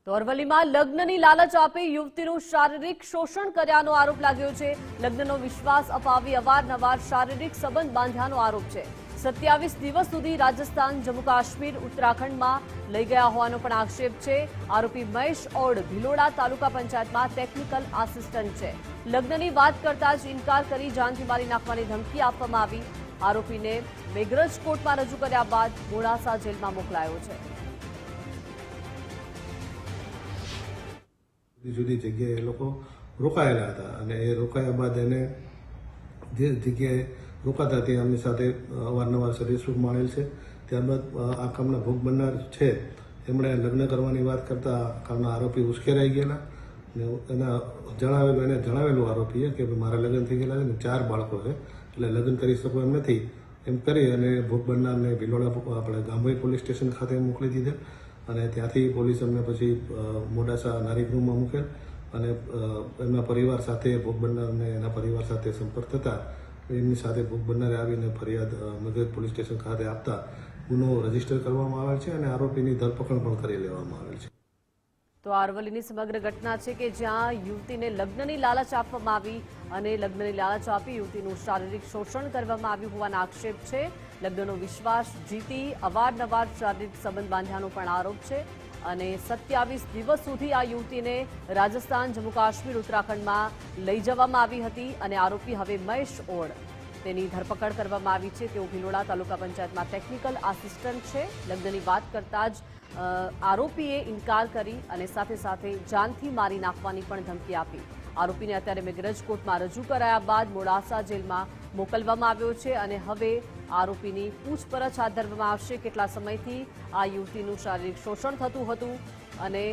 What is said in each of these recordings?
તો અરવલ્લીમાં લગ્નની લાલચ આપી યુવતીનું શારીરિક શોષણ કર્યાનો આરોપ લાગ્યો છે। લગ્નનો વિશ્વાસ અપાવી અવારનવાર શારીરિક સંબંધ બાંધ્યાનો આરોપ છે। 27 દિવસ સુધી રાજસ્થાન, જમ્મુ કાશ્મીર, ઉત્તરાખંડમાં લઈ ગયા હોવાનો પણ આક્ષેપ છે। આરોપી મહેશ ઓડ ભિલોડા તાલુકા પંચાયતમાં ટેકનિકલ આસિસ્ટન્ટ છે। લગ્નની વાત કરતા જ ઇનકાર કરી જાનથી મારી નાખવાની ધમકી આપવામાં આવી। આરોપીને મેઘરજ કોર્ટમાં રજૂ કર્યા બાદ મોડાસા જેલમાં મોકલાયો છે। જુદી જગ્યાએ એ લોકો રોકાયેલા હતા અને એ રોકાયા બાદ એને જે જગ્યાએ રોકાતા ત્યાં એમની સાથે અવારનવાર શરીર સુખ માણેલ છે। ત્યારબાદ આ કામના ભોગ બનનાર છે એમણે લગ્ન કરવાની વાત કરતા કામના આરોપી ઉશ્કેરાઈ ગયેલા ને એને જણાવેલું આરોપીએ કે મારા લગ્ન થઈ ગયેલા છે ને 4 બાળકો છે એટલે લગ્ન કરી શકો એમ નથી એમ કરી અને ભોગ બનનારને ભિલોડા આપણે ગામભાઈ પોલીસ સ્ટેશન ખાતે મોકલી દીધેલ અને ત્યાંથી પોલીસ અમને પછી મોડાસા નારીગૃહમાં મૂકેલ અને એમના પરિવાર સાથે ભોગ બનનારને એના પરિવાર સાથે સંપર્ક થતા એમની સાથે ભોગ બનનારે આવીને ફરિયાદ મગર પોલીસ સ્ટેશન ખાતે આપતા ગુનો રજીસ્ટર કરવામાં આવેલ છે અને આરોપીની ધરપકડ પણ કરી લેવામાં આવેલ છે। તો અરવલ્લીની સમગ્ર ઘટના છે કે જ્યાં યુવતીને લગ્નની લાલચ આપવામાં આવી અને લગ્નની લાલચ આપી યુવતીનું શારીરિક શોષણ કરવામાં આવ્યું હોવાના આક્ષેપ છે। લગ્નનો વિશ્વાસ જીતી અવારનવાર શારીરિક સંબંધ બાંધ્યાનો પણ આરોપ છે અને 27 દિવસ સુધી આ યુવતીને રાજસ્થાન, જમ્મુ કાશ્મીર, ઉત્તરાખંડમાં લઈ જવામાં આવી હતી અને આરોપી હવે મહેશ ઓડ તેની ધરપકડ કરવામાં આવી છે। તેઓ ભિલોડા તાલુકા પંચાયતમાં ટેકનિકલ આસિસ્ટન્ટ છે। લગ્નની વાત કરતા જ આરોપીએ ઇનકાર કરી અને સાથે સાથે જાનથી મારી નાખવાની પણ ધમકી આપી। આરોપીને અત્યારે મેઘરજ કોર્ટમાં રજૂ કરાયા બાદ મોડાસા જેલમાં મોકલવામાં આવ્યો છે અને હવે આરોપીની પૂછપરછ હાથ ધરવામાં આવશે। કેટલા સમયથી આ યુવતીનું શારીરિક શોષણ થતું હતું અને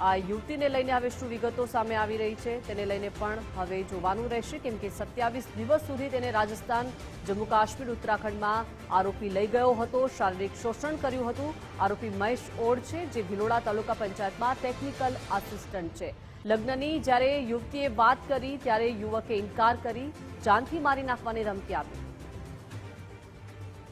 આ યુવતીને લઈને હવે શું વિગતો સામે આવી રહી છે તેને લઈને પણ હવે જોવાનું રહેશે કેમ કે 27 દિવસ સુધી તેને રાજસ્થાન, જમ્મુ કાશ્મીર, ઉત્તરાખંડમાં આરોપી લઈ ગયો હતો, શારીરિક શોષણ કર્યું હતું। આરોપી મહેશ ઓડ છે જે ભિલોડા તાલુકા પંચાયતમાં ટેકનિકલ આસિસ્ટન્ટ છે। લગ્નની જ્યારે યુવતીએ વાત કરી ત્યારે યુવકે ઇનકાર કરી જાનથી મારી નાખવાની ધમકી આપી।